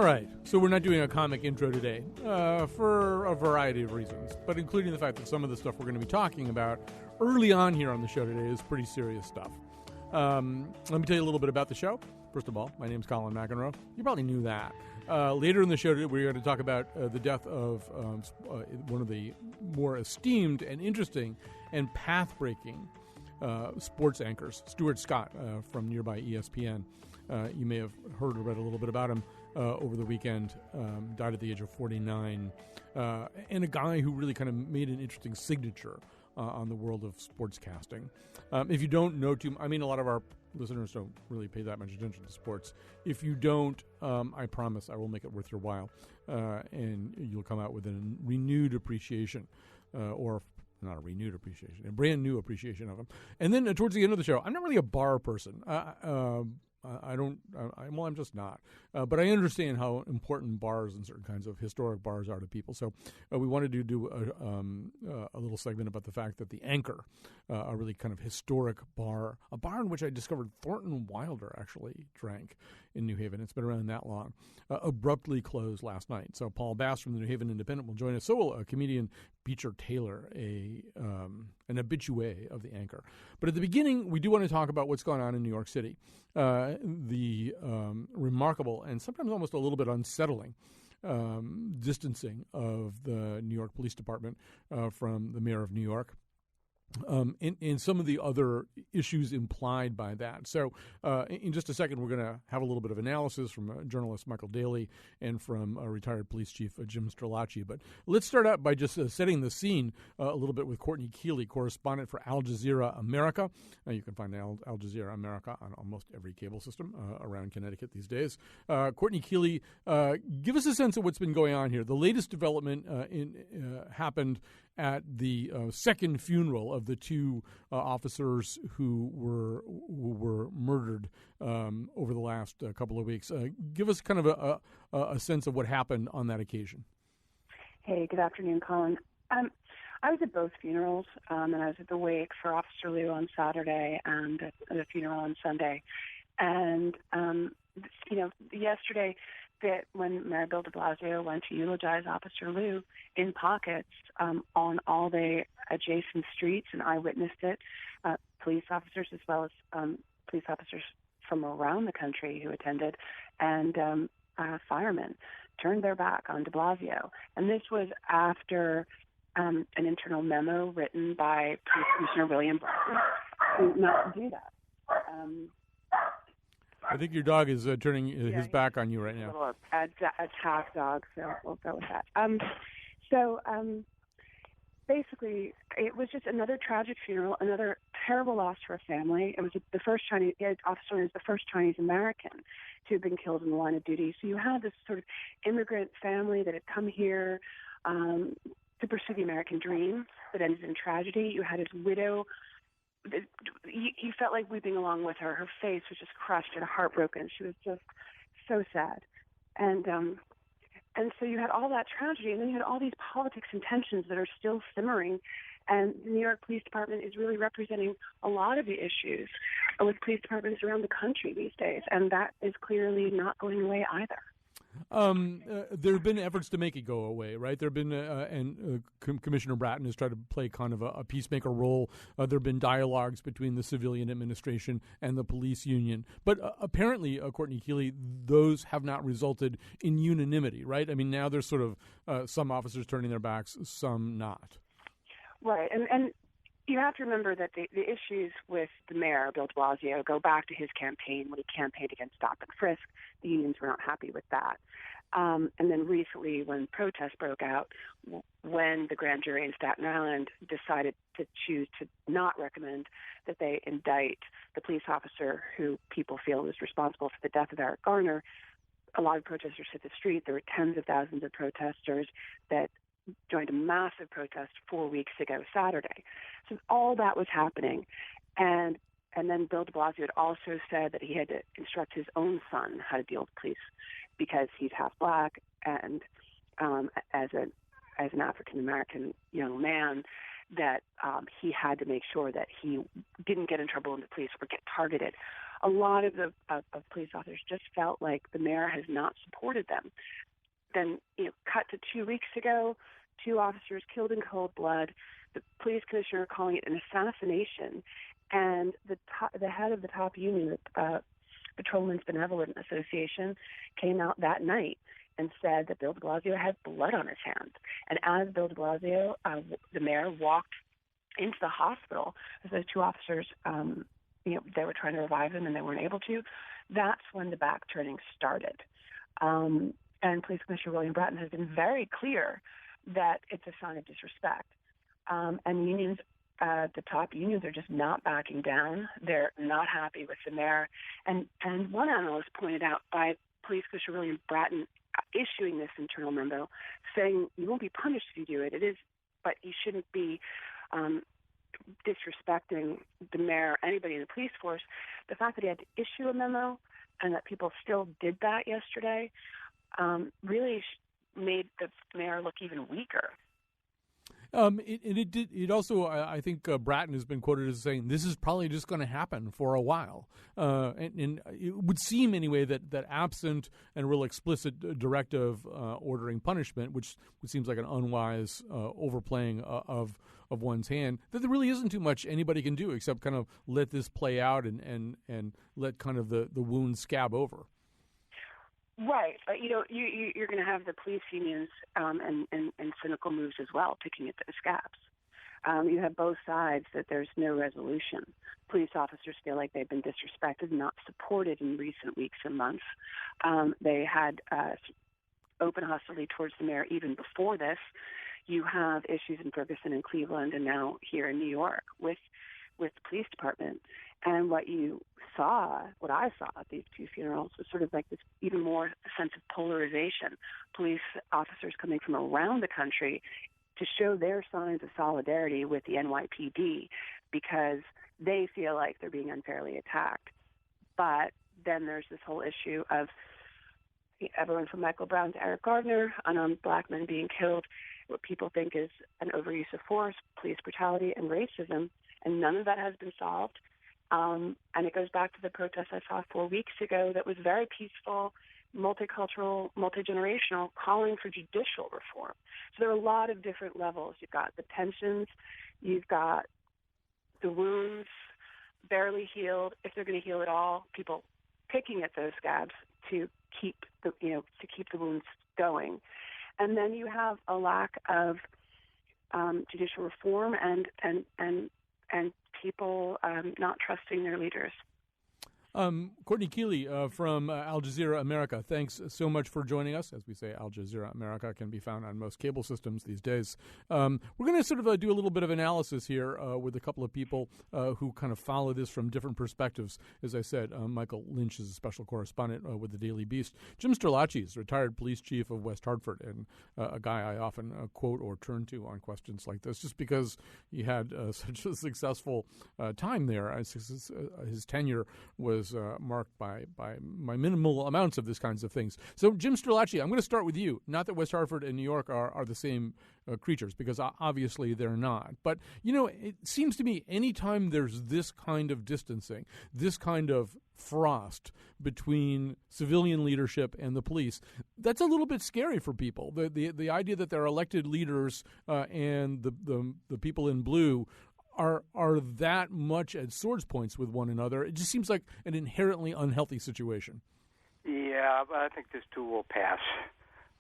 right, so we're not doing a comic intro today for a variety of reasons, but including the fact that some of the stuff we're going to be talking about early on here on the show today is pretty serious stuff. Let me tell you a little bit about the show. First of all, my name's Colin McEnroe. You probably knew that. Later in the show today, we're going to talk about the death of one of the more esteemed and interesting and path-breaking sports anchors, Stuart Scott from nearby ESPN. You may have heard or read a little bit about him over the weekend. Died at the age of 49. And a guy who really kind of made an interesting signature on the world of sportscasting. If you don't know a lot of our listeners don't really pay that much attention to sports. If you don't, I promise I will make it worth your while. And you'll come out with a renewed appreciation, or not a renewed appreciation, a brand new appreciation of him. And then towards the end of the show, I'm not really a bar person. I'm just not. But I understand how important bars and certain kinds of historic bars are to people. So we wanted to do a little segment about the fact that the Anchor, a really kind of historic bar, a bar in which I discovered Thornton Wilder actually drank in New Haven. It's been around that long. Abruptly closed last night. So Paul Bass from the New Haven Independent will join us. So will comedian Beecher Taylor, an habitué of the Anchor. But at the beginning, we do want to talk about what's going on in New York City. The remarkable and sometimes almost a little bit unsettling distancing of the New York Police Department from the mayor of New York. And some of the other issues implied by that. So in just a second, we're going to have a little bit of analysis from journalist Michael Daly and from retired police chief Jim Strelacci. But let's start out by just setting the scene a little bit with Courtney Keeley, correspondent for Al Jazeera America. You can find Al Jazeera America on almost every cable system around Connecticut these days. Courtney Keeley, give us a sense of what's been going on here. The latest development happened at the second funeral of the two officers who were murdered over the last couple of weeks. Give us kind of a sense of what happened on that occasion. Hey, good afternoon, Colin. I was at both funerals, and I was at the wake for Officer Liu on Saturday and at the funeral on Sunday. And, yesterday, that when Mayor Bill deBlasio went to eulogize Officer Liu in pockets on all the adjacent streets, and I witnessed it, police officers as well as police officers from around the country who attended, and firemen turned their back on deBlasio. And this was after an internal memo written by Police Commissioner William Barton not to do that. I think your dog is turning his back on you right now. A little attack dog, so we'll go with that. Basically, it was just another tragic funeral, another terrible loss for a family. It was the first officer was the first Chinese American to have been killed in the line of duty. So you had this sort of immigrant family that had come here to pursue the American dream that ended in tragedy. You had his widow. You felt like weeping along with her. Her face was just crushed and heartbroken. She was just so sad. And so you had all that tragedy, and then you had all these politics and tensions that are still simmering. And the New York Police Department is really representing a lot of the issues with police departments around the country these days, and that is clearly not going away either. There have been efforts to make it go away, right? There have been, Commissioner Bratton has tried to play kind of a peacemaker role. There have been dialogues between the civilian administration and the police union. But apparently, Courtney Keeley, those have not resulted in unanimity, right? I mean, now there's sort of some officers turning their backs, some not. Right, and you have to remember that the issues with the mayor, Bill deBlasio, go back to his campaign when he campaigned against stop and frisk. The unions were not happy with that. And then recently when protests broke out, when the grand jury in Staten Island decided to choose to not recommend that they indict the police officer who people feel was responsible for the death of Eric Garner, a lot of protesters hit the street. There were tens of thousands of protesters that joined a massive protest 4 weeks ago Saturday. So all that was happening. And then Bill deBlasio had also said that he had to instruct his own son how to deal with police because he's half black and as an African-American young man, that he had to make sure that he didn't get in trouble in the police or get targeted. A lot of the of police officers just felt like the mayor has not supported them. Then, cut to 2 weeks ago, 2 officers killed in cold blood, the police commissioner calling it an assassination, and the head of the top union, the Patrolmen's Benevolent Association, came out that night and said that Bill de Blasio had blood on his hands. And as Bill de Blasio, the mayor, walked into the hospital, as those 2 officers, they were trying to revive him and they weren't able to, that's when the back-turning started. And Police Commissioner William Bratton has been very clear that it's a sign of disrespect. And unions, the top unions, are just not backing down. They're not happy with the mayor. And one analyst pointed out by Police Commissioner William Bratton issuing this internal memo saying you won't be punished if you do it. It is, but you shouldn't be disrespecting the mayor, anybody in the police force. The fact that he had to issue a memo and that people still did that yesterday really made the mayor look even weaker. It also, I think Bratton has been quoted as saying this is probably just going to happen for a while. And it would seem anyway that absent and real explicit directive ordering punishment, which seems like an unwise overplaying of one's hand, that there really isn't too much anybody can do except kind of let this play out and let kind of the wound scab over. Right, but you're going to have the police unions and cynical moves as well, picking at the scabs. You have both sides that there's no resolution. Police officers feel like they've been disrespected, not supported in recent weeks and months. They had open hostility towards the mayor even before this. You have issues in Ferguson and Cleveland, and now here in New York with the police department. And what I saw at these 2 funerals was sort of like this even more sense of polarization. Police officers coming from around the country to show their signs of solidarity with the NYPD because they feel like they're being unfairly attacked. But then there's this whole issue of everyone from Michael Brown to Eric Gardner, unarmed black men being killed, what people think is an overuse of force, police brutality, and racism, and none of that has been solved. And it goes back to the protest I saw 4 weeks ago that was very peaceful, multicultural, multi-generational, calling for judicial reform. So there are a lot of different levels. You've got the tensions, you've got the wounds barely healed, if they're going to heal at all, people picking at those scabs to keep the wounds going. And then you have a lack of judicial reform and people not trusting their leaders. Courtney Keeley from Al Jazeera America, thanks so much for joining us. As we say, Al Jazeera America can be found on most cable systems these days. We're going to sort of do a little bit of analysis here with a couple of people who kind of follow this from different perspectives. As I said, Michael Lynch is a special correspondent with the Daily Beast. Jim Sterlacci is retired police chief of West Hartford and a guy I often quote or turn to on questions like this just because he had such a successful time there. His tenure was marked by minimal amounts of these kinds of things. So, Jim Sterlacci, I'm going to start with you. Not that West Hartford and New York are the same creatures, because obviously they're not. But, it seems to me anytime there's this kind of distancing, this kind of frost between civilian leadership and the police, that's a little bit scary for people. The idea that they're elected leaders and the people in blue are that much at swords points with one another. It just seems like an inherently unhealthy situation. Yeah, I think this too will pass.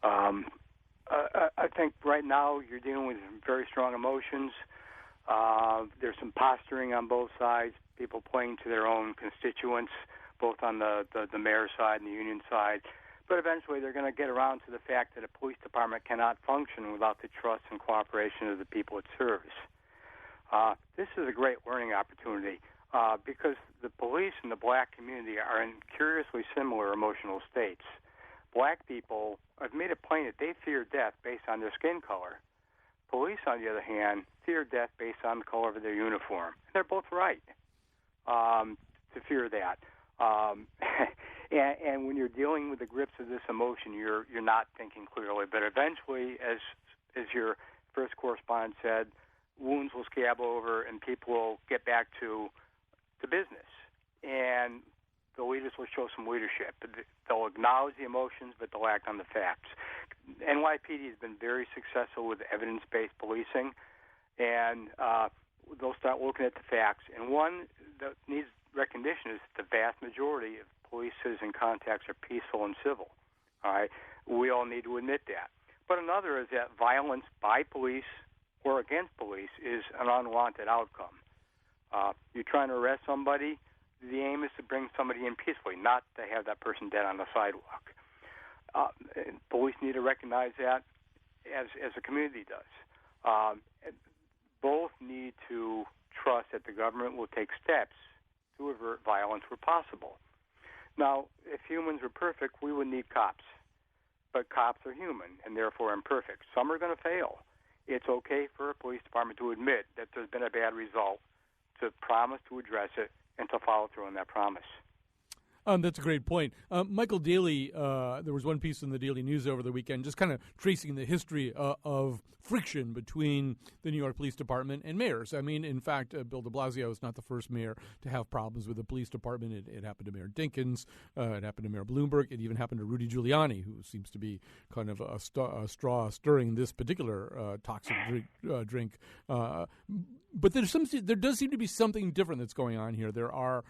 I think right now you're dealing with very strong emotions. There's some posturing on both sides, people playing to their own constituents, both on the mayor's side and the union side. But eventually they're going to get around to the fact that a police department cannot function without the trust and cooperation of the people it serves. This is a great learning opportunity because the police and the black community are in curiously similar emotional states. Black people have made it plain that they fear death based on their skin color. Police, on the other hand, fear death based on the color of their uniform. They're both right to fear that. And when you're dealing with the grips of this emotion, you're not thinking clearly. But eventually, as your first correspondent said, wounds will scab over and people will get back to business. And the leaders will show some leadership. They'll acknowledge the emotions, but they'll act on the facts. NYPD has been very successful with evidence-based policing, and they'll start looking at the facts. And one that needs recognition is the vast majority of police citizen contacts are peaceful and civil. All right, we all need to admit that. But another is that violence by police or against police is an unwanted outcome. You're trying to arrest somebody, the aim is to bring somebody in peacefully, not to have that person dead on the sidewalk. Police need to recognize that as the community does. Both need to trust that the government will take steps to avert violence where possible. Now, if humans were perfect, we would need cops. But cops are human and therefore imperfect. Some are going to fail. It's okay for a police department to admit that there's been a bad result, to promise to address it, and to follow through on that promise. That's a great point. Michael Daly, there was one piece in the Daily News over the weekend just kind of tracing the history of friction between the New York Police Department and mayors. I mean, in fact, Bill deBlasio is not the first mayor to have problems with the police department. It happened to Mayor Dinkins. It happened to Mayor Bloomberg. It even happened to Rudy Giuliani, who seems to be kind of a straw stirring this particular toxic drink. But there does seem to be something different that's going on here. There are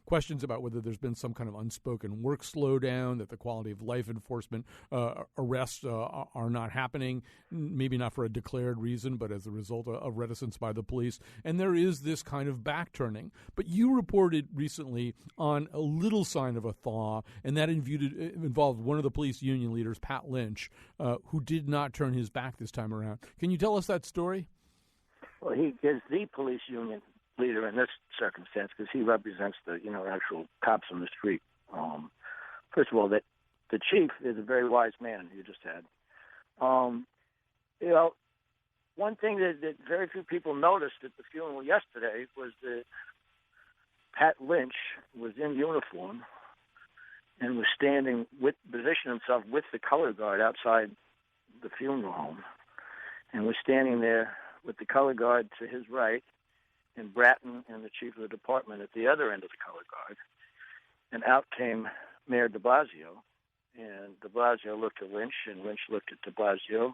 questions about whether there's been some kind of unspoken work slowdown, that the quality of life enforcement arrests are not happening, maybe not for a declared reason, but as a result of reticence by the police. And there is this kind of backturning. But you reported recently on a little sign of a thaw, and that involved one of the police union leaders, Pat Lynch, who did not turn his back this time around. Can you tell us that story? Well, he is the police union leader in this circumstance because he represents the actual cops on the street. First of all, that the chief is a very wise man you just had. One thing that very few people noticed at the funeral yesterday was that Pat Lynch was in uniform and was positioned himself with the color guard outside the funeral home, and was standing there with the color guard to his right, and Bratton and the chief of the department at the other end of the color guard. And out came Mayor deBlasio, and deBlasio looked at Lynch, and Lynch looked at deBlasio,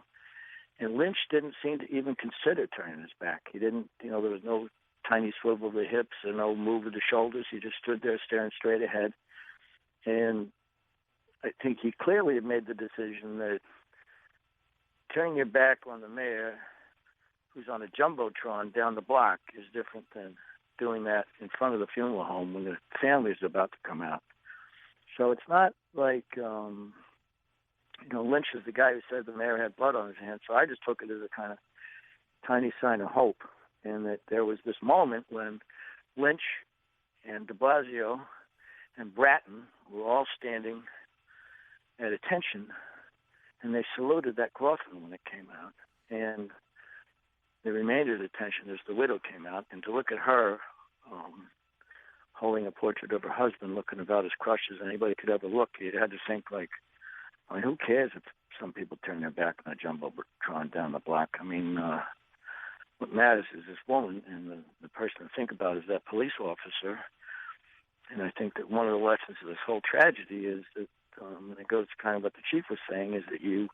and Lynch didn't seem to even consider turning his back. He didn't, there was no tiny swivel of the hips or no move of the shoulders. He just stood there staring straight ahead. And I think he clearly had made the decision that turning your back on the mayor, who's on a jumbotron down the block, is different than doing that in front of the funeral home when the family is about to come out. So it's not like, Lynch is the guy who said the mayor had blood on his hands. So I just took it as a kind of tiny sign of hope, and that there was this moment when Lynch and deBlasio and Bratton were all standing at attention, and they saluted that coffin when it came out. And they remained at attention as the widow came out, and to look at her holding a portrait of her husband, looking about as crushed as anybody could ever look, you had to think, who cares if some people turn their back on a jumbotron down the block? I mean, what matters is this woman, and the person to think about is that police officer. And I think that one of the lessons of this whole tragedy is that, and it goes to kind of what the chief was saying, is that you,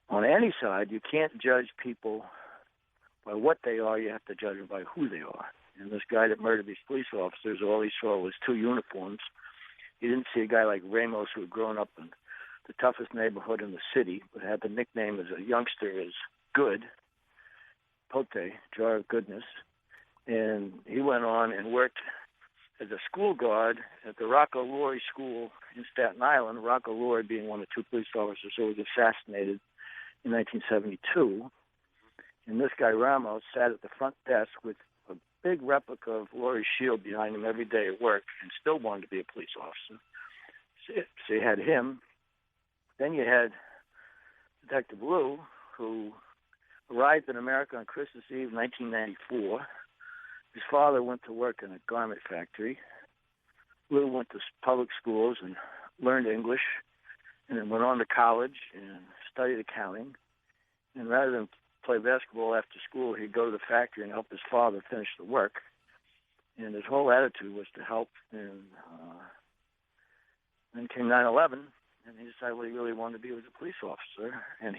on any side, you can't judge people by what they are. You have to judge them by who they are. And this guy that murdered these police officers, all he saw was two uniforms. He didn't see a guy like Ramos, who had grown up in the toughest neighborhood in the city, but had the nickname as a youngster as Good, Pote, jar of goodness. And he went on and worked as a school guard at the Rocco Lorry School in Staten Island, Rocco Lorry being one of two police officers who was assassinated in 1972. And this guy Ramos sat at the front desk with a big replica of Lorry's shield behind him every day at work, and still wanted to be a police officer. So you had him. Then you had Detective Lou, who arrived in America on Christmas Eve, 1994. His father went to work in a garment factory. Lou went to public schools and learned English, and then went on to college and studied accounting. And rather than play basketball after school, he'd go to the factory and help his father finish the work. And his whole attitude was to help. And then came 9/11, and he decided what he really wanted to be was a police officer. And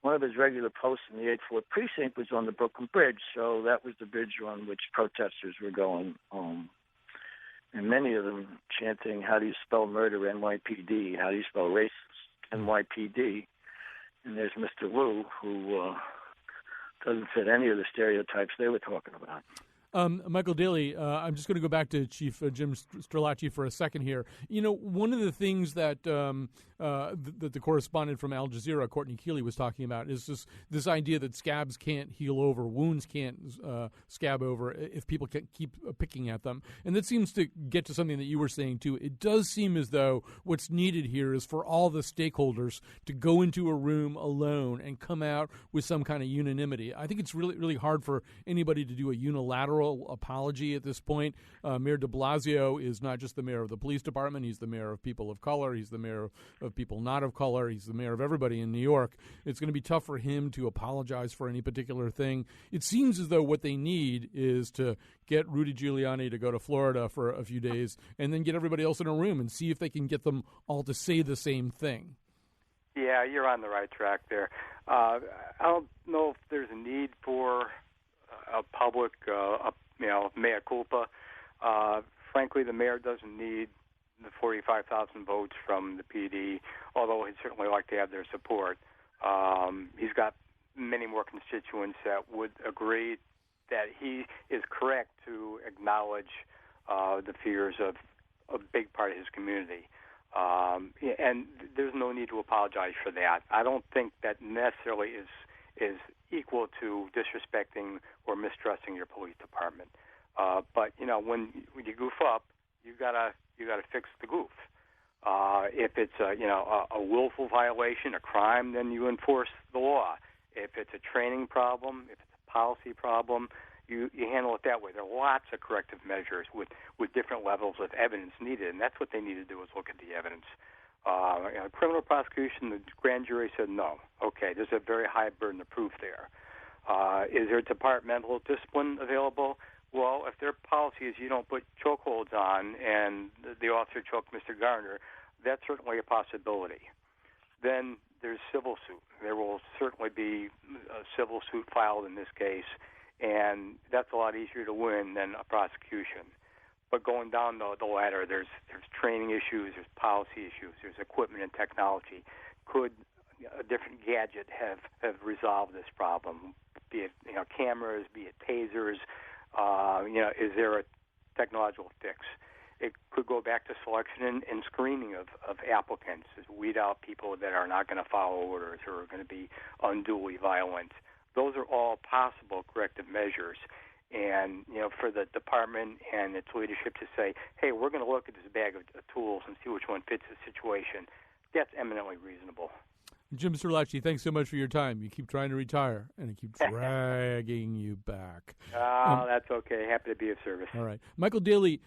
one of his regular posts in the 8th Fort Precinct was on the Brooklyn Bridge, so that was the bridge on which protesters were going. And many of them chanting, "How do you spell murder, NYPD? How do you spell racist, NYPD?" And there's Mr. Wu, who doesn't fit any of the stereotypes they were talking about. Michael Daly, I'm just going to go back to Chief Jim Strelacci for a second here. You know, one of the things that that the correspondent from Al Jazeera, Courtney Keeley, was talking about is this idea that scabs can't heal over, wounds can't scab over if people can keep picking at them. And that seems to get to something that you were saying, too. It does seem as though what's needed here is for all the stakeholders to go into a room alone and come out with some kind of unanimity. I think it's really, really hard for anybody to do a unilateral apology at this point. Mayor deBlasio is not just the mayor of the police department. He's the mayor of people of color. He's the mayor of people not of color. He's the mayor of everybody in New York. It's going to be tough for him to apologize for any particular thing. It seems as though what they need is to get Rudy Giuliani to go to Florida for a few days and then get everybody else in a room and see if they can get them all to say the same thing. Yeah, you're on the right track there. I don't know if there's a need for a public, mea culpa. Frankly, the mayor doesn't need the 45,000 votes from the PD, although he'd certainly like to have their support. He's got many more constituents that would agree that he is correct to acknowledge the fears of a big part of his community. And there's no need to apologize for that. I don't think that necessarily is equal to disrespecting or mistrusting your police department. But when you goof up, you gotta fix the goof. If it's a willful violation, a crime, then you enforce the law. If it's a training problem, if it's a policy problem, you handle it that way. There are lots of corrective measures with different levels of evidence needed, and that's what they need to do is look at the evidence. Criminal prosecution, the grand jury said no. Okay, there's a very high burden of proof there. Is there departmental discipline available? Well, if their policy is you don't put chokeholds on and the officer choked Mr. Garner, that's certainly a possibility. Then there's civil suit. There will certainly be a civil suit filed in this case, and that's a lot easier to win than a prosecution. But going down the ladder, there's training issues, there's policy issues, there's equipment and technology. Could a different gadget have resolved this problem? Be it cameras, be it tasers. Is there a technological fix? It could go back to selection and screening of applicants, to weed out people that are not going to follow orders or are going to be unduly violent. Those are all possible corrective measures. And, for the department and its leadership to say, hey, we're going to look at this bag of tools and see which one fits the situation, that's eminently reasonable. Jim Strelacci, thanks so much for your time. You keep trying to retire, and I keep dragging you back. That's okay. Happy to be of service. All right. Michael Daly,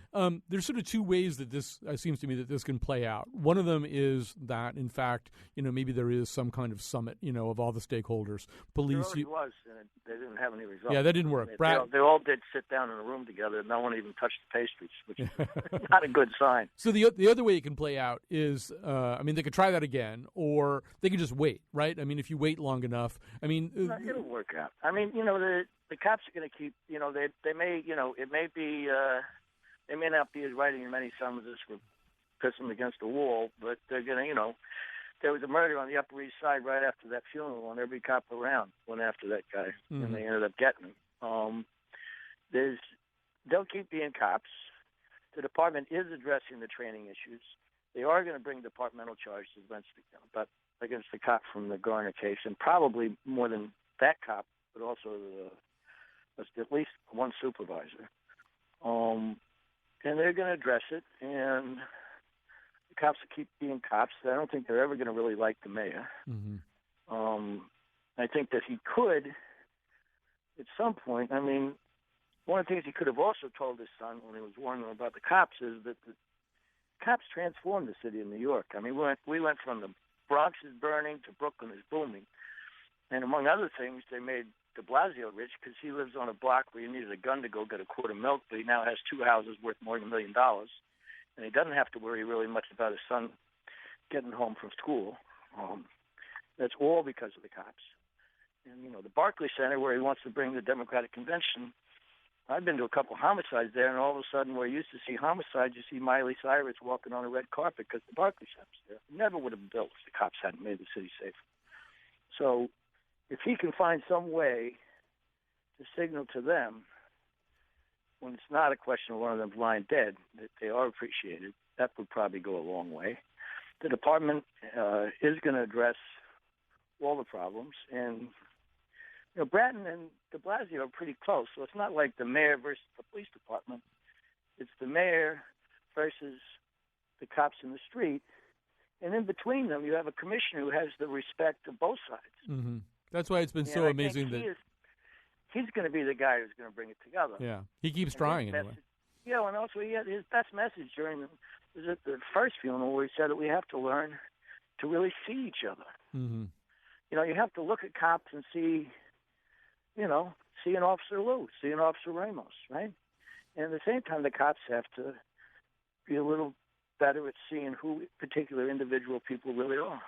there's sort of two ways that this seems to me that this can play out. One of them is that, in fact, maybe there is some kind of summit, of all the stakeholders. Police. There already was, and they didn't have any results. Yeah, that didn't work. They all did sit down in a room together. No one even touched the pastries, which is not a good sign. So the other way it can play out is, they could try that again, or they could just wait, right? If you wait long enough, it'll work out. The cops are going to keep, they may, it may be, they may not be writing as many summonses for pissing against the wall, but they're going to, there was a murder on the Upper East Side right after that funeral, and every cop around went after that guy, and they ended up getting him. They'll keep being cops. The department is addressing the training issues. They are going to bring departmental charges against the cop from the Garner case, and probably more than that cop, but also at least one supervisor. And they're going to address it, and the cops will keep being cops. I don't think they're ever going to really like the mayor. I think that he could, at some point, one of the things he could have also told his son when he was warning him about the cops is that the cops transformed the city of New York. We went from the Bronx is burning to Brooklyn is booming. And among other things, they made deBlasio rich because he lives on a block where you needed a gun to go get a quart of milk, but he now has 2 houses worth more than $1 million. And he doesn't have to worry really much about his son getting home from school. That's all because of the cops. And, the Barclay Center, where he wants to bring the Democratic Convention, I've been to a couple homicides there, and all of a sudden, where you used to see homicides, you see Miley Cyrus walking on a red carpet because the Barclay Center's there. Never would have been built if the cops hadn't made the city safe. So if he can find some way to signal to them when it's not a question of one of them lying dead, that they are appreciated, that would probably go a long way. The department is going to address all the problems, and Bratton and deBlasio are pretty close, so it's not like the mayor versus the police department. It's the mayor versus the cops in the street, and in between them, you have a commissioner who has the respect of both sides. Mm-hmm. That's why it's been so amazing that he's going to be the guy who's going to bring it together. Yeah, he keeps trying anyway. And also he had his best message during the first funeral, where he said that we have to learn to really see each other. Mm-hmm. You have to look at cops and see an Officer Lou, see an Officer Ramos, right? And at the same time, the cops have to be a little better at seeing who particular individual people really are.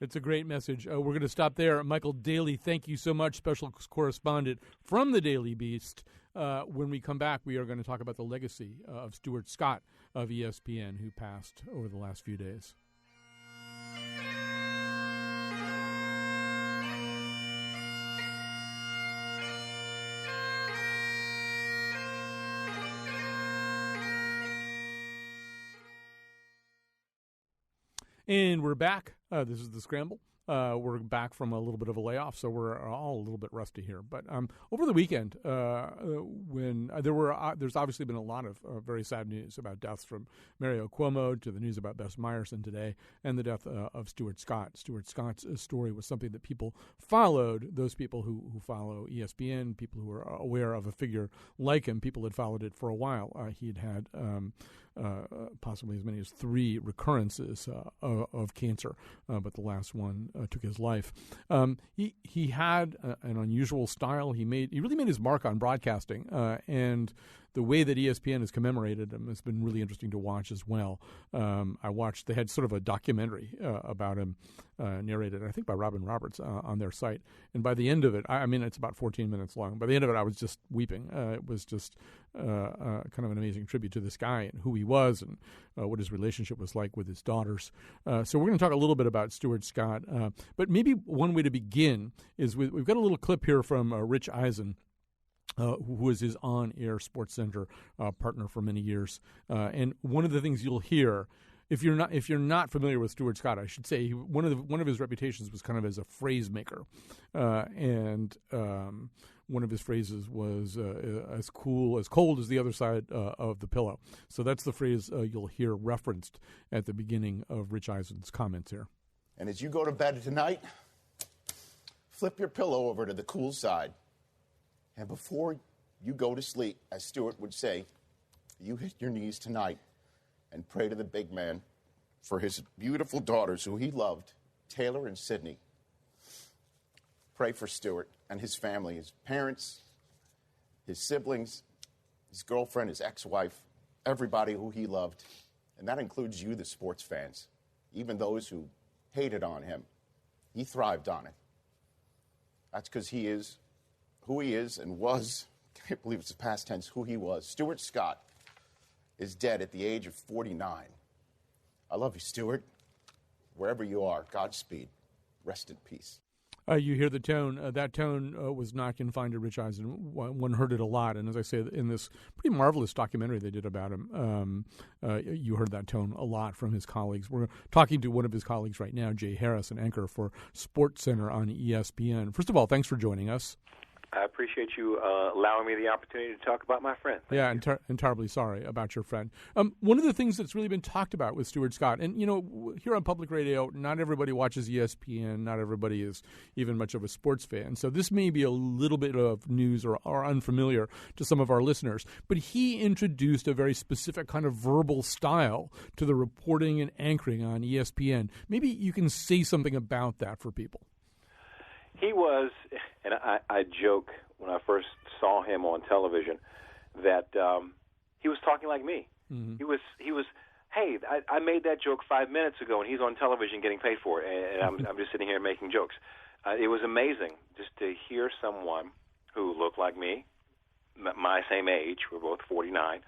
It's a great message. We're going to stop there. Michael Daly, thank you so much, special correspondent from the Daily Beast. When we come back, we are going to talk about the legacy of Stuart Scott of ESPN, who passed over the last few days. And we're back. This is the Scramble. We're back from a little bit of a layoff, so we're all a little bit rusty here. But over the weekend, when there's obviously been a lot of very sad news about deaths, from Mario Cuomo to the news about Bess Myerson today, and the death of Stuart Scott. Stuart Scott's story was something that people followed. Those people who follow ESPN, people who are aware of a figure like him, people had followed it for a while. He'd had possibly as many as 3 recurrences of cancer, but the last one took his life. He had an unusual style. He really made his mark on broadcasting, and the way that ESPN has commemorated him has been really interesting to watch as well. They had sort of a documentary about him, narrated, I think, by Robin Roberts on their site. And by the end of it, it's about 14 minutes long. By the end of it, I was just weeping. It was just kind of an amazing tribute to this guy and who he was and what his relationship was like with his daughters. So we're going to talk a little bit about Stuart Scott. But maybe one way to begin is we've got a little clip here from Rich Eisen, who was his on-air SportsCenter partner for many years. And one of the things you'll hear, if you're not familiar with Stuart Scott, I should say one of his reputations was kind of as a phrase maker, and one of his phrases was as cold as the other side of the pillow. So that's the phrase you'll hear referenced at the beginning of Rich Eisen's comments here. And as you go to bed tonight, flip your pillow over to the cool side. And before you go to sleep, as Stuart would say, you hit your knees tonight and pray to the big man for his beautiful daughters who he loved, Taylor and Sydney. Pray for Stuart and his family, his parents, his siblings, his girlfriend, his ex-wife, everybody who he loved. And that includes you, the sports fans, even those who hated on him. He thrived on it. That's because he is who he is and was, I can't believe it's the past tense, who he was. Stuart Scott is dead at the age of 49. I love you, Stuart. Wherever you are, Godspeed. Rest in peace. You hear the tone. That tone was not confined to Rich Eisen. One heard it a lot. And as I say, in this pretty marvelous documentary they did about him, you heard that tone a lot from his colleagues. We're talking to one of his colleagues right now, Jay Harris, an anchor for SportsCenter on ESPN. First of all, thanks for joining us. I appreciate you allowing me the opportunity to talk about my friend. Thank you. And terribly sorry about your friend. One of the things that's really been talked about with Stuart Scott, and, here on public radio, not everybody watches ESPN, not everybody is even much of a sports fan. So this may be a little bit of news or unfamiliar to some of our listeners. But he introduced a very specific kind of verbal style to the reporting and anchoring on ESPN. Maybe you can say something about that for people. He was, and I joke when I first saw him on television that he was talking like me. Mm-hmm. He was. Hey, I made that joke 5 minutes ago, and he's on television getting paid for it, and I'm just sitting here making jokes. It was amazing just to hear someone who looked like me, my same age, we're both 49,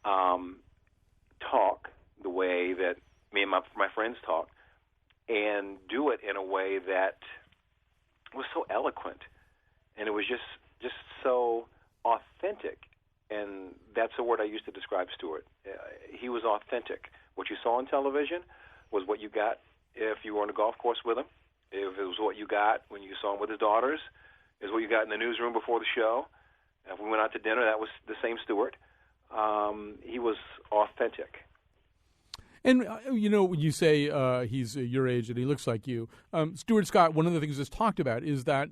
talk the way that me and my friends talk, and do it in a way that was so eloquent, and it was just so authentic. And that's a word I used to describe Stewart. He was authentic. What you saw on television was what you got if you were on a golf course with him. If it was what you got when you saw him with his daughters, is what you got in the newsroom before the show. If we went out to dinner, that was the same Stewart. He was authentic. And, when you say he's your age and he looks like you, Stuart Scott, one of the things that's talked about is that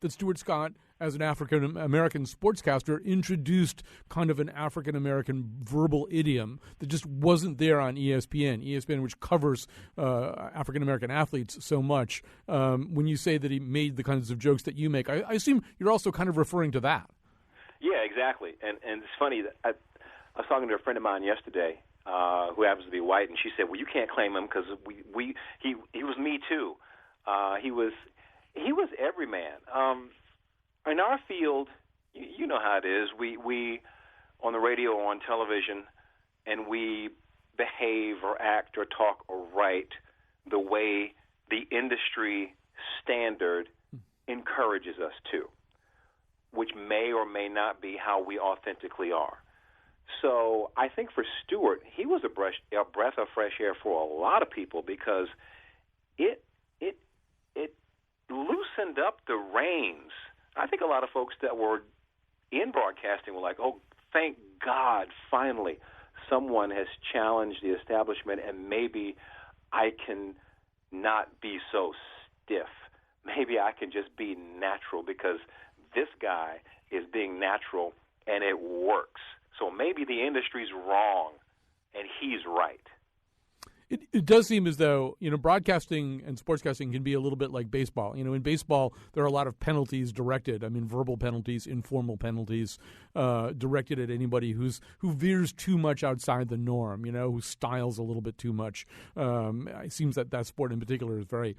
Stuart Scott, as an African-American sportscaster, introduced kind of an African-American verbal idiom that just wasn't there on ESPN, which covers African-American athletes so much. When you say that he made the kinds of jokes that you make, I assume you're also kind of referring to that. Yeah, exactly. And it's funny that I was talking to a friend of mine yesterday who happens to be white, and she said, well, you can't claim him because he was me too. He was every man. In our field, you know how it is. We on the radio or on television, and we behave or act or talk or write the way the industry standard encourages us to, which may or may not be how we authentically are. So I think for Stewart, he was a breath of fresh air for a lot of people because it loosened up the reins. I think a lot of folks that were in broadcasting were like, oh, thank God, finally, someone has challenged the establishment, and maybe I can not be so stiff. Maybe I can just be natural because this guy is being natural, and it works. So maybe the industry's wrong, and he's right. It does seem as though, broadcasting and sportscasting can be a little bit like baseball. In baseball, there are a lot of penalties directed. I mean, verbal penalties, informal penalties directed at anybody who veers too much outside the norm, who styles a little bit too much. It seems that sport in particular is very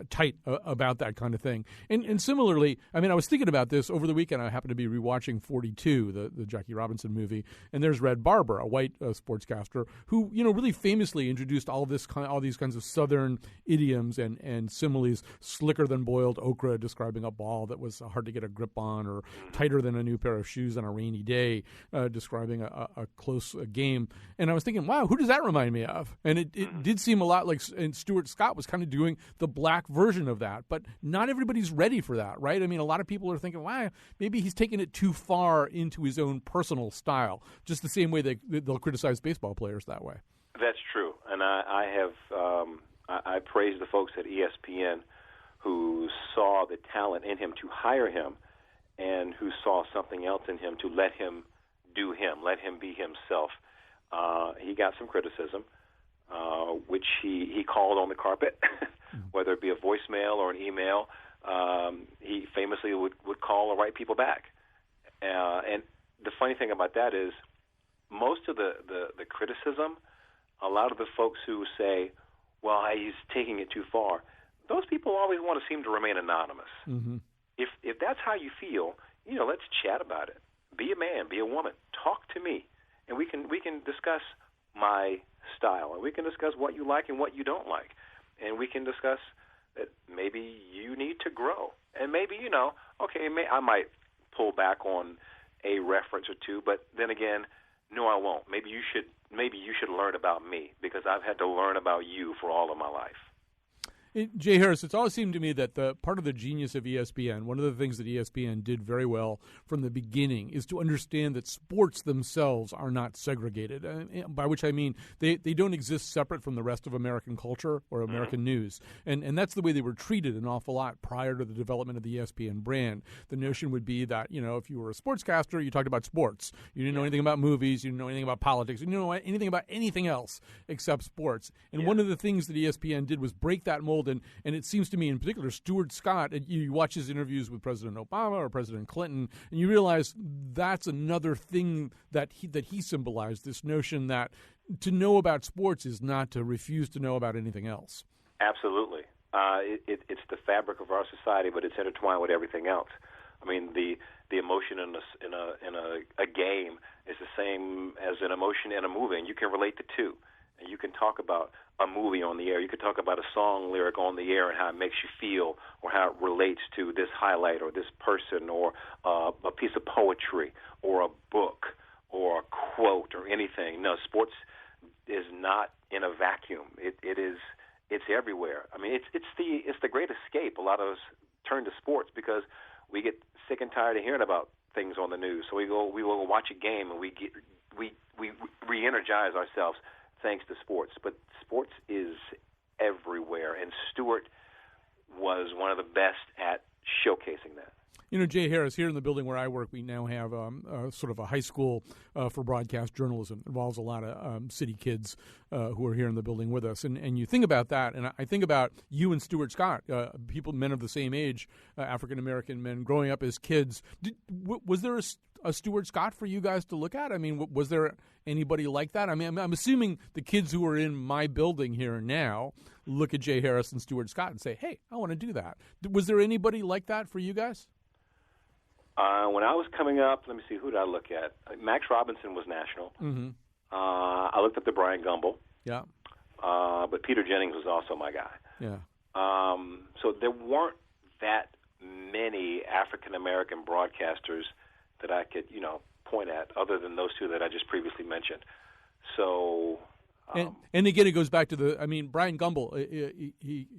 tight about that kind of thing. And similarly, I mean, I was thinking about this over the weekend. I happened to be rewatching 42, the Jackie Robinson movie, and there's Red Barber, a white sportscaster, who, really famously introduced all these kinds of Southern idioms and similes, slicker than boiled okra, describing a ball that was hard to get a grip on, or tighter than a new pair of shoes on a rainy day, describing a close game. And I was thinking, wow, who does that remind me of? And it did seem a lot like, and Stuart Scott was kind of doing the black version of that, but not everybody's ready for that, right? I mean, a lot of people are thinking, wow, maybe he's taking it too far into his own personal style, just the same way they'll criticize baseball players that way. That's true, and I praise the folks at ESPN who saw the talent in him to hire him, and who saw something else in him to let him do him, let him be himself. He got some criticism, which he called on the carpet, whether it be a voicemail or an email. He famously would call or write people back. And the funny thing about that is most of the criticism, a lot of the folks who say, well, he's taking it too far, those people always want to seem to remain anonymous. Mm-hmm. If that's how you feel, let's chat about it. Be a man, be a woman. Talk to me, and we can discuss my style, and we can discuss what you like and what you don't like, and we can discuss that maybe you need to grow, and maybe I might pull back on a reference or two, but then again, no, I won't. Maybe you should learn about me because I've had to learn about you for all of my life. Jay Harris, it's always seemed to me that the part of the genius of ESPN, one of the things that ESPN did very well from the beginning, is to understand that sports themselves are not segregated, by which I mean they don't exist separate from the rest of American culture or American news. And that's the way they were treated an awful lot prior to the development of the ESPN brand. The notion would be that, if you were a sportscaster, you talked about sports. You didn't know anything about movies. You didn't know anything about politics. You didn't know anything about anything else except sports. And one of the things that ESPN did was break that mold world. And it seems to me, in particular, Stuart Scott, you watch his interviews with President Obama or President Clinton, and you realize that's another thing that he symbolized, this notion that to know about sports is not to refuse to know about anything else. Absolutely. It's the fabric of our society, but it's intertwined with everything else. I mean, the emotion in a game is the same as an emotion in a movie, and you can relate the two. And you can talk about a movie on the air. You can talk about a song lyric on the air and how it makes you feel, or how it relates to this highlight or this person, or a piece of poetry or a book or a quote or anything. No, sports is not in a vacuum. It's everywhere. I mean, it's the great escape. A lot of us turn to sports because we get sick and tired of hearing about things on the news. So we will watch a game and we re-energize ourselves thanks to sports. But sports is everywhere, and Stuart was one of the best at showcasing that. You know, Jay Harris, here in the building where I work, we now have sort of a high school for broadcast journalism. It involves a lot of city kids who are here in the building with us. And you think about that, and I think about you and Stuart Scott, men of the same age, African-American men growing up as kids. Was there a Stuart Scott for you guys to look at? I mean, was there anybody like that? I mean, I'm assuming the kids who are in my building here now look at Jay Harris and Stuart Scott and say, hey, I want to do that. Was there anybody like that for you guys? When I was coming up, let me see, who did I look at? Max Robinson was national. Mm-hmm. I looked up to Brian Gumbel. Yeah. But Peter Jennings was also my guy. Yeah. So there weren't that many African-American broadcasters that I could, point at, other than those two that I just previously mentioned. So... And again, it goes back to Brian Gumbel,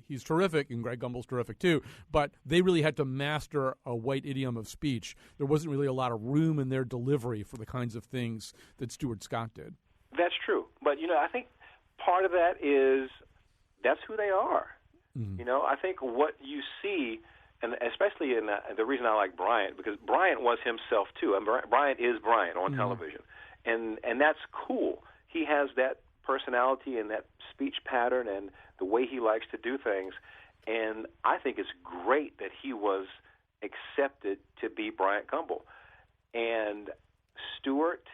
he's terrific, and Greg Gumbel's terrific too, but they really had to master a white idiom of speech. There wasn't really a lot of room in their delivery for the kinds of things that Stuart Scott did. That's true. But, I think part of that is that's who they are. Mm-hmm. I think what you see, and especially in the reason I like Bryant, because Bryant was himself too. And Bryant is Bryant on mm-hmm. television. And that's cool. He has that personality and that speech pattern and the way he likes to do things, and I think it's great that he was accepted to be Bryant Gumbel. And Stuart,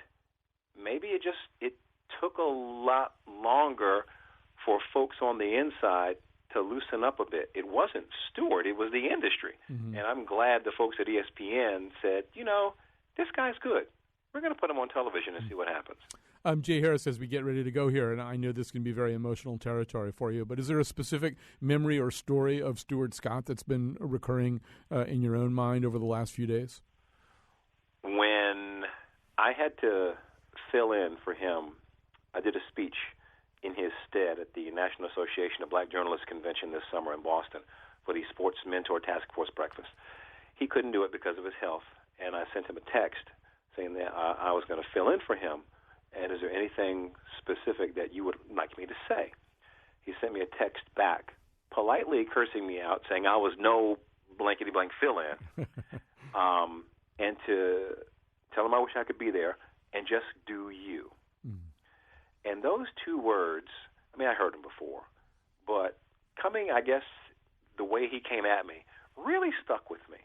maybe it took a lot longer for folks on the inside to loosen up a bit. It wasn't Stuart, it was the industry. Mm-hmm. And I'm glad the folks at ESPN said, this guy's good. We're going to put him on television and see what happens. Jay Harris, as we get ready to go here, and I know this can be very emotional territory for you, but is there a specific memory or story of Stuart Scott that's been recurring in your own mind over the last few days? When I had to fill in for him, I did a speech in his stead at the National Association of Black Journalists Convention this summer in Boston for the Sports Mentor Task Force Breakfast. He couldn't do it because of his health, and I sent him a text saying that I was going to fill in for him. And is there anything specific that you would like me to say? He sent me a text back, politely cursing me out, saying I was no blankety-blank fill-in, and to tell him I wish I could be there, and just do you. Mm. And those two words, I heard them before, but coming, I guess, the way he came at me really stuck with me.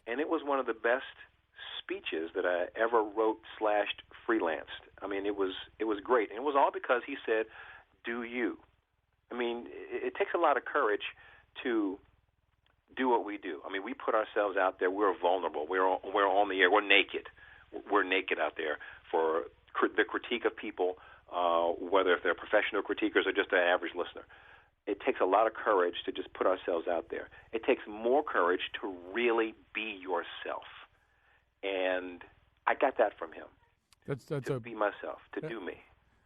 And it was one of the best speeches that I ever wrote / freelanced. It was great. And it was all because he said, do you. It takes a lot of courage to do what we do. We put ourselves out there. We're vulnerable. We're on the air. We're naked. We're naked out there for the critique of people, whether if they're professional critiquers or just an average listener. It takes a lot of courage to just put ourselves out there. It takes more courage to really be yourself. And I got that from him. To be myself, to do me.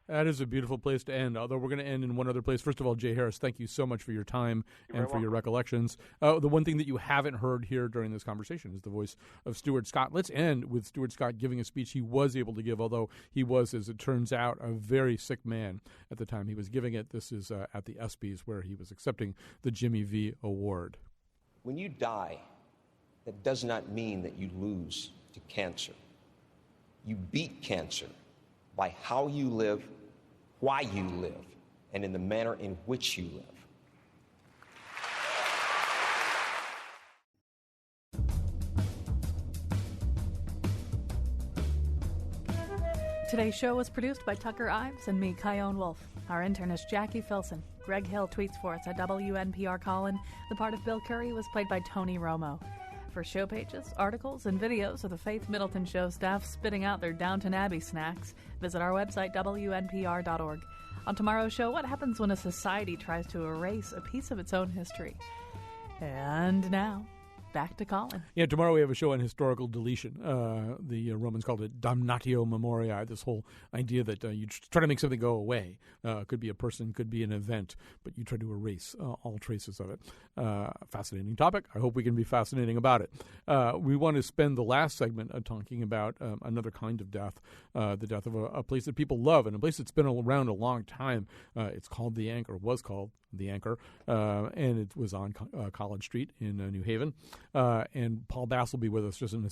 That is a beautiful place to end, although we're going to end in one other place. First of all, Jay Harris, thank you so much for your time and for your recollections. The one thing that you haven't heard here during this conversation is the voice of Stuart Scott. Let's end with Stuart Scott giving a speech he was able to give, although he was, as it turns out, a very sick man at the time he was giving it. This is at the ESPYs, where he was accepting the Jimmy V Award. When you die, that does not mean that you lose to cancer. You beat cancer by how you live, why you live, and in the manner in which you live. Today's show was produced by Tucker Ives and me, Kyone Wolf. Our intern is Jackie Filson. Greg Hill tweets for us at WNPR Colin. The part of Bill Curry was played by Tony Romo. For show pages, articles, and videos of the Faith Middleton Show staff spitting out their Downton Abbey snacks, visit our website, WNPR.org. On tomorrow's show, what happens when a society tries to erase a piece of its own history? And now, back to Colin. Yeah, tomorrow we have a show on historical deletion. The Romans called it damnatio memoriae, this whole idea that you try to make something go away. Could be a person, could be an event, but you try to erase all traces of it. Fascinating topic. I hope we can be fascinating about it. We want to spend the last segment talking about another kind of death, the death of a place that people love and a place that's been around a long time. It's called the Anchor, was called the Anchor, and it was on College Street in New Haven. And Paul Bass will be with us just in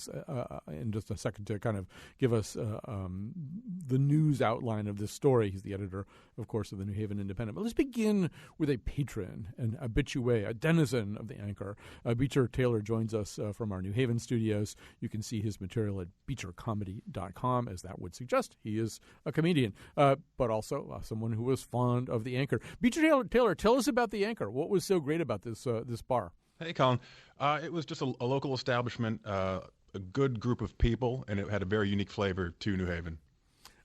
just a second to kind of give us the news outline of this story. He's the editor, of course, of the New Haven Independent. But let's begin with a patron, an habitué, a denizen of the Anchor. Beecher Taylor joins us from our New Haven studios. You can see his material at beechercomedy.com, as that would suggest. He is a comedian, but also someone who was fond of the Anchor. Beecher Taylor, tell us about the Anchor. What was so great about this bar? Hey, Colin. It was just a local establishment, a good group of people, and it had a very unique flavor to New Haven.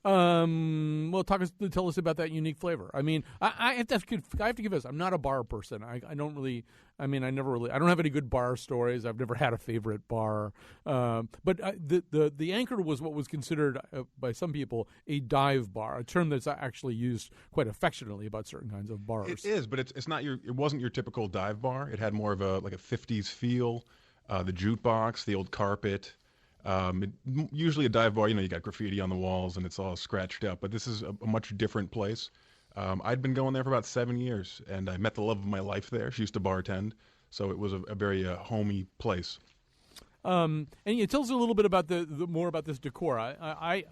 Well, tell us about that unique flavor. I mean, I have to give this. I'm not a bar person. I don't have any good bar stories. I've never had a favorite bar. But the Anchor was what was considered by some people a dive bar, a term that's actually used quite affectionately about certain kinds of bars. It is, but it's not it wasn't your typical dive bar. It had more of a 50s feel, the jukebox, the old carpet. Usually a dive bar, you got graffiti on the walls and it's all scratched up, but this is a much different place. I'd been going there for about 7 years, and I met the love of my life there. She used to bartend, so it was a very homey place. And it tells us a little bit about the more about this decor. I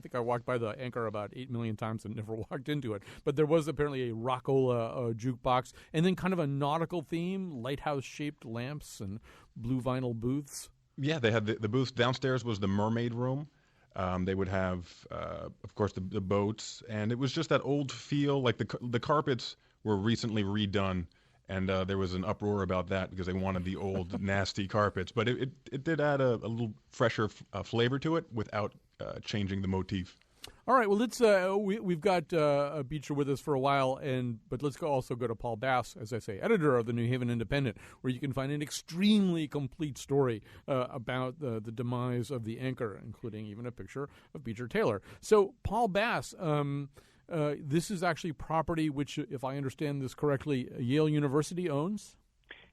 think I walked by the Anchor about 8 million times and never walked into it. But there was apparently a Rockola jukebox, and then kind of a nautical theme, lighthouse-shaped lamps and blue vinyl booths. Yeah, they had the booths. Downstairs was the mermaid room. They would have, of course, the boats, and it was just that old feel. Like the carpets were recently redone, and there was an uproar about that because they wanted the old nasty carpets. But it did add a little fresher flavor to it without changing the motif. All right, well, let's we've got Beecher with us for a while, but let's also go to Paul Bass, as I say, editor of the New Haven Independent, where you can find an extremely complete story about the demise of the Anchor, including even a picture of Beecher Taylor. So, Paul Bass, this is actually property which, if I understand this correctly, Yale University owns?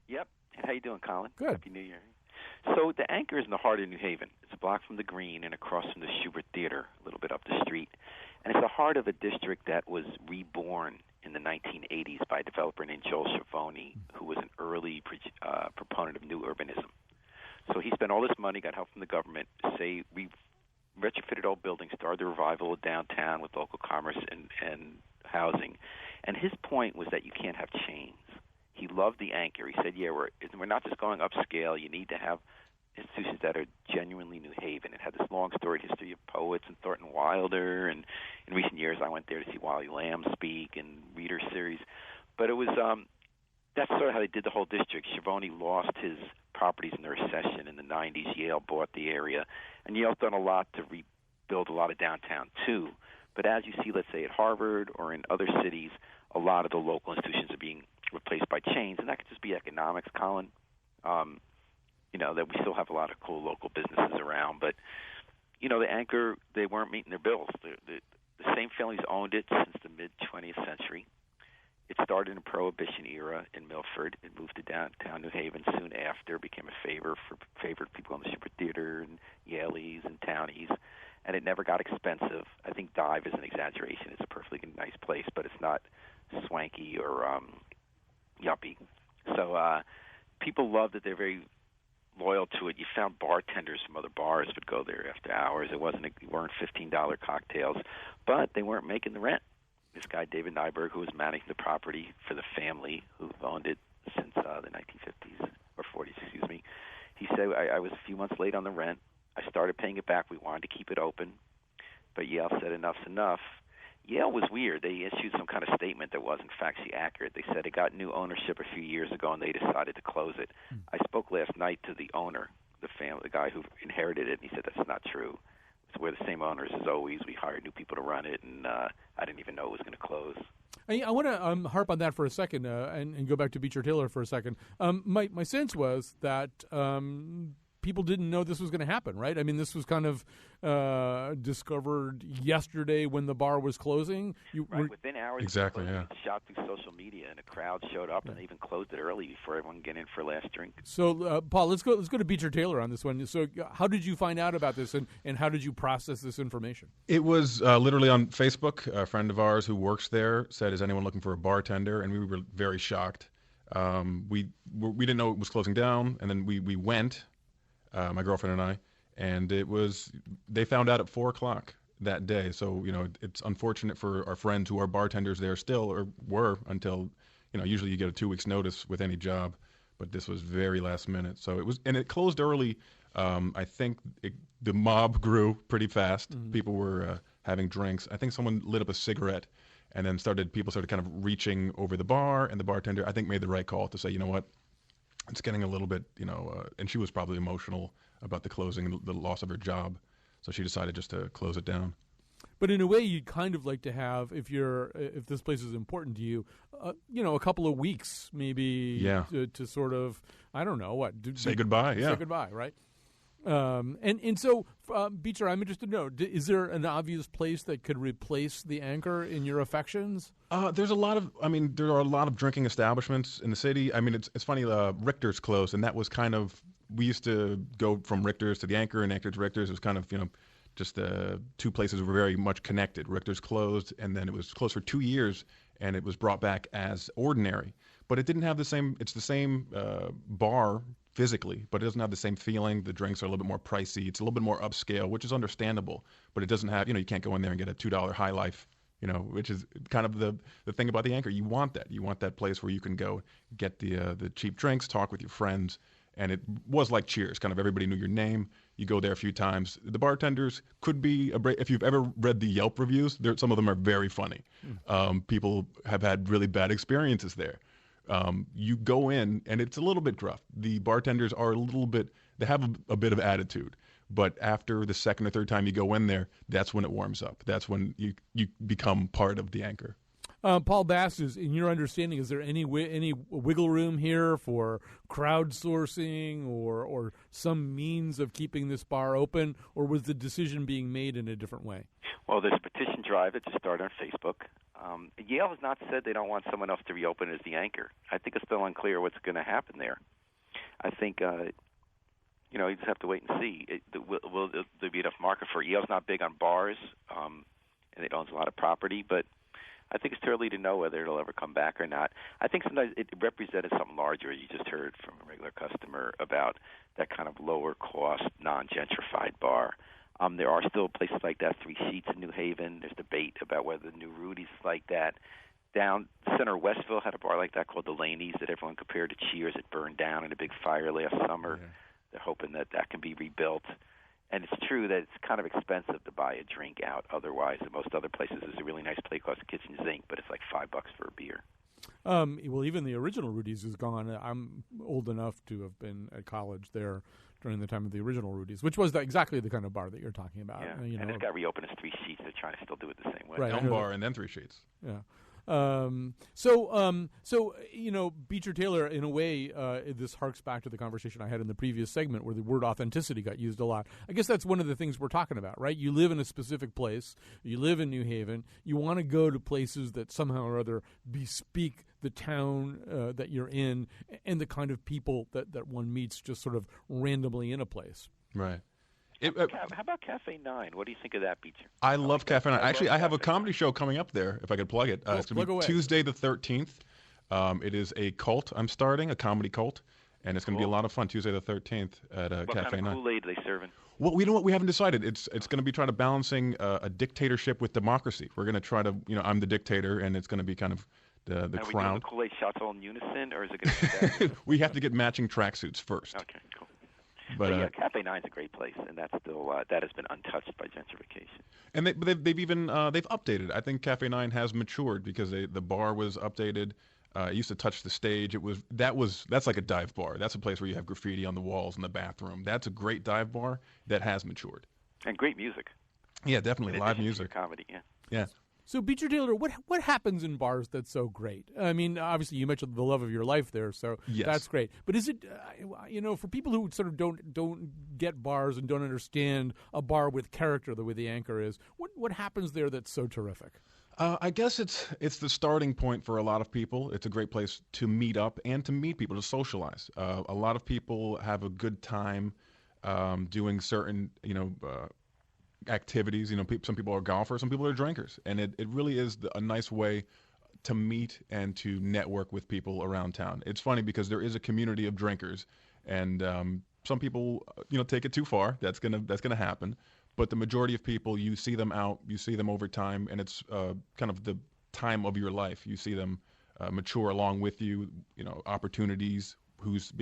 Yep. How you doing, Colin? Good. Happy New Year. So the Anchor is in the heart of New Haven. It's a block from the Green and across from the Schubert Theater, a little bit up the street. And it's the heart of a district that was reborn in the 1980s by a developer named Joel Schiavone, who was an early proponent of new urbanism. So he spent all this money, got help from the government, we retrofitted old buildings, started the revival of downtown with local commerce and housing. And his point was that you can't have chains. He loved the Anchor. He said, we're not just going upscale. You need to have institutions that are genuinely New Haven. It had this long storied history of poets and Thornton Wilder, and in recent years I went there to see Wally Lamb speak and reader series. But it was that's sort of how they did the whole district. Schiavone lost his properties in the recession in the 90s. Yale bought the area, and Yale's done a lot to rebuild a lot of downtown too. But as you see, let's say at Harvard or in other cities, a lot of the local institutions are being replaced by chains, and that could just be economics, Colin. That we still have a lot of cool local businesses around, but the Anchor, they weren't meeting their bills. The same families owned it since the mid-20th century. It started in the Prohibition era in Milford. It moved to downtown New Haven soon after, became a favorite people in the Schubert Theater and Yaleys and Townies, and it never got expensive. I think dive is an exaggeration. It's a perfectly nice place, but it's not swanky or yuppie. So people loved it. They're very loyal to it. You found bartenders from other bars would go there after hours. It weren't $15 cocktails, but they weren't making the rent. This guy, David Nyberg, who was managing the property for the family who've owned it since the 1950s or 40s, excuse me, he said, I was a few months late on the rent. I started paying it back. We wanted to keep it open. but Yale said enough's enough. Yale was weird. They issued some kind of statement that wasn't factually accurate. They said it got new ownership a few years ago, and they decided to close it. I spoke last night to the owner, the guy who inherited it, and he said that's not true. We're the same owners as always. We hired new people to run it, and I didn't even know it was going to close. I want to harp on that for a second and go back to Beecher Taylor for a second. My sense was that people didn't know this was going to happen, right? I mean, this was kind of discovered yesterday when the bar was closing. Within hours. Exactly, yeah. Shot through social media, and a crowd showed up, and they even closed it early before everyone could get in for a last drink. So, Paul, let's go to Beecher Taylor on this one. So, how did you find out about this, and how did you process this information? It was literally on Facebook. A friend of ours who works there said, "Is anyone looking for a bartender?" And we were very shocked. We didn't know it was closing down, and then we went. My girlfriend and I, and they found out at 4:00 that day. So, it's unfortunate for our friends who are bartenders there still, or were until, usually you get a 2 weeks notice with any job, but this was very last minute. So it closed early. I think the mob grew pretty fast. Mm-hmm. People were having drinks. I think someone lit up a cigarette, and then people started kind of reaching over the bar, and the bartender, I think, made the right call to say, you know what? It's getting a little bit, and she was probably emotional about the closing and the loss of her job, so she decided just to close it down. But in a way, you'd kind of like to have, if this place is important to you, a couple of weeks maybe to sort of, I don't know, say goodbye, Say goodbye, right? And so, Beecher, I'm interested to know, is there an obvious place that could replace the Anchor in your affections? There are a lot of drinking establishments in the city. I mean, it's funny, Richter's closed, and that was kind of, we used to go from Richter's to the Anchor and Anchor to Richter's. It was kind of, just two places were very much connected. Richter's closed, and then it was closed for 2 years, and it was brought back as Ordinary. But it didn't have it's the same bar physically, but it doesn't have the same feeling. The drinks are a little bit more pricey. It's a little bit more upscale, which is understandable, but it doesn't have, you can't go in there and get a $2 High Life, which is kind of the thing about the Anchor. You want that. You want that place where you can go get the cheap drinks, talk with your friends, and it was like Cheers. Kind of everybody knew your name. You go there a few times. The bartenders could be if you've ever read the Yelp reviews, some of them are very funny. People have had really bad experiences there. You go in, and it's a little bit gruff. The bartenders are they have a bit of attitude. But after the second or third time you go in there, that's when it warms up. That's when you become part of the Anchor. Paul Bass, in your understanding, is there any wiggle room here for crowdsourcing or some means of keeping this bar open, or was the decision being made in a different way? Well, there's a petition drive that just started on Facebook. Yale has not said they don't want someone else to reopen as the Anchor. I think it's still unclear what's going to happen there. I think, you just have to wait and see. Will there be enough market for it? Yale's not big on bars, and it owns a lot of property, but I think it's too early to know whether it'll ever come back or not. I think sometimes it represented something larger. You just heard from a regular customer about that kind of lower-cost, non-gentrified bar. There are still places like that, Three Sheets in New Haven. There's debate about whether the new Rudy's is like that. Down center of Westville had a bar like that called Delaney's that everyone compared to Cheers. It burned down in a big fire last summer. Yeah. They're hoping that can be rebuilt. And it's true that it's kind of expensive to buy a drink out otherwise. At most other places, there's a really nice place called Kitchen Sink, but it's like $5 for a beer. Well, even the original Rudy's is gone. I'm old enough to have been at college there during the time of the original Rudy's, which was exactly the kind of bar that you're talking about. Yeah, and it got reopened as Three Sheets. They're trying to still do it the same way. Right, Elm Bar and then Three Sheets. Yeah. So Beecher Taylor, in a way, this harks back to the conversation I had in the previous segment where the word authenticity got used a lot. I guess that's one of the things we're talking about, right? You live in a specific place. You live in New Haven. You want to go to places that somehow or other bespeak the town that you're in and the kind of people that one meets just sort of randomly in a place. Right. How about Cafe 9? What do you think of that, Beecher? I love Cafe 9. Actually, I have a comedy show coming up there, if I could plug it. It's going to be Tuesday the 13th. It is a cult I'm starting, a comedy cult, and it's going to be a lot of fun Tuesday the 13th at Cafe 9. What kind of Kool-Aid are they serving? Well, you know what? We haven't decided. It's going to be trying to balancing a dictatorship with democracy. We're going to try to, I'm the dictator, and it's going to be kind of the crown. Are we doing the Kool-Aid shots all in unison, or is it going to be We have to get matching tracksuits first. Okay, cool. But yeah, Cafe 9's a great place, and that's still that has been untouched by gentrification. And they've even they've updated. I think Cafe 9 has matured because the bar was updated. It used to touch the stage. That's like a dive bar. That's a place where you have graffiti on the walls in the bathroom. That's a great dive bar that has matured. And great music. Yeah, definitely live music. Comedy, yeah. Yeah. So, Beecher Taylor, what happens in bars that's so great? I mean, obviously, you mentioned the love of your life there, so yes. That's great. But is it, for people who sort of don't get bars and don't understand a bar with character the way the Anchor is, what happens there that's so terrific? I guess it's the starting point for a lot of people. It's a great place to meet up and to meet people, to socialize. A lot of people have a good time doing certain, activities. Some people are golfers, some people are drinkers, and it really is a nice way to meet and to network with people around town. It's funny because there is a community of drinkers, and some people, take it too far. That's gonna happen. But the majority of people, you see them out, you see them over time, and it's kind of the time of your life. You see them mature along with you, opportunities, who's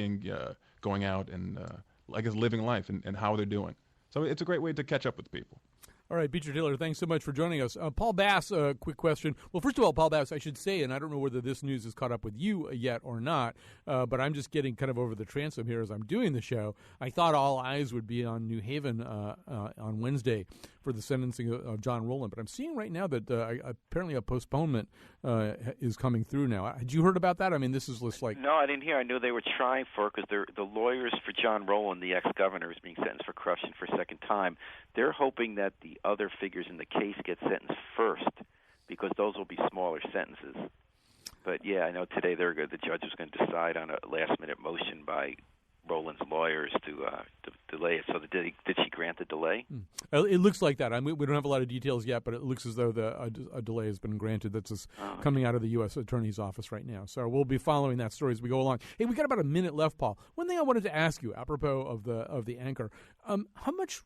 going out and living life and how they're doing. So it's a great way to catch up with people. All right, Beecher Taylor, thanks so much for joining us. Paul Bass, quick question. Well, first of all, Paul Bass, I should say, and I don't know whether this news has caught up with you yet or not, but I'm just getting kind of over the transom here as I'm doing the show. I thought all eyes would be on New Haven on Wednesday for the sentencing of John Rowland, but I'm seeing right now that apparently a postponement is coming through now. Had you heard about that? I mean, this is just like... No, I didn't hear. I knew they were trying for, because the lawyers for John Rowland, the ex-governor, is being sentenced for corruption for a second time. They're hoping that the other figures in the case get sentenced first, because those will be smaller sentences. But yeah, I know today the judge is going to decide on a last-minute motion by Rowland's lawyers to delay it. So did she grant the delay? It looks like that. I mean, we don't have a lot of details yet, but it looks as though a delay has been granted. That's coming out of the U.S. Attorney's Office right now. So we'll be following that story as we go along. Hey, we got about a minute left, Paul. One thing I wanted to ask you, apropos of the Anchor, how much...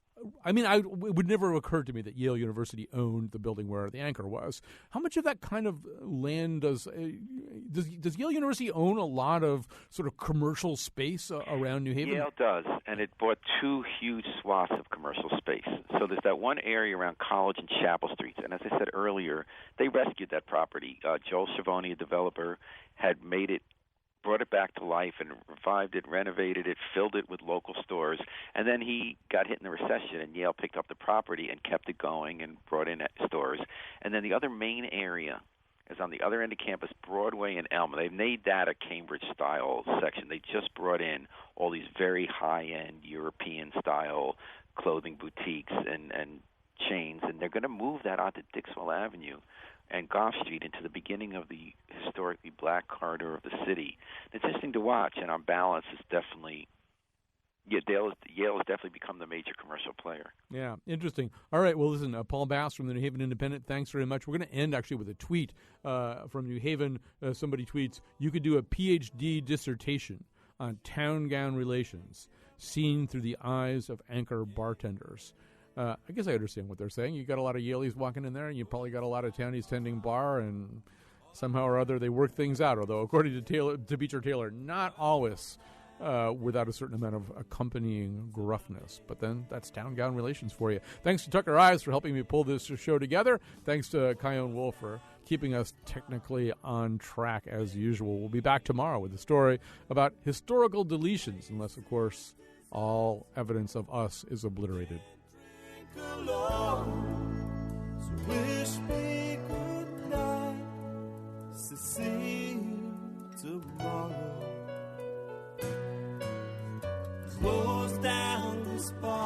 I mean, it would never have occurred to me that Yale University owned the building where the Anchor was. How much of that kind of land does Yale University own a lot of sort of commercial space around New Haven? Yale does, and it bought two huge swaths of commercial space. So there's that one area around College and Chapel Streets, and as I said earlier, they rescued that property. Joel Schiavone, a developer, had brought it back to life and revived it, renovated it, filled it with local stores. And then he got hit in the recession, and Yale picked up the property and kept it going and brought in stores. And then the other main area is on the other end of campus, Broadway and Elm. They've made that a Cambridge-style section. They just brought in all these very high-end European-style clothing boutiques and chains, and they're going to move that onto Dixwell Avenue and Gough Street into the beginning of the historically black corridor of the city. It's interesting to watch, and on balance, it's definitely Yale has definitely become the major commercial player. Yeah, interesting. All right, well, listen, Paul Bass from the New Haven Independent, thanks very much. We're going to end, actually, with a tweet from New Haven. Somebody tweets, "You could do a PhD dissertation on town gown relations seen through the eyes of Anchor bartenders." I guess I understand what they're saying. You got a lot of Yaleys walking in there, and you probably got a lot of townies tending bar, and somehow or other they work things out. Although, according to Beecher Taylor, not always without a certain amount of accompanying gruffness. But then that's town gown relations for you. Thanks to Tucker Ives for helping me pull this show together. Thanks to Kyone Wolf for keeping us technically on track as usual. We'll be back tomorrow with a story about historical deletions, unless, of course, all evidence of us is obliterated. So wish me good night, so see you tomorrow. Close down this bar.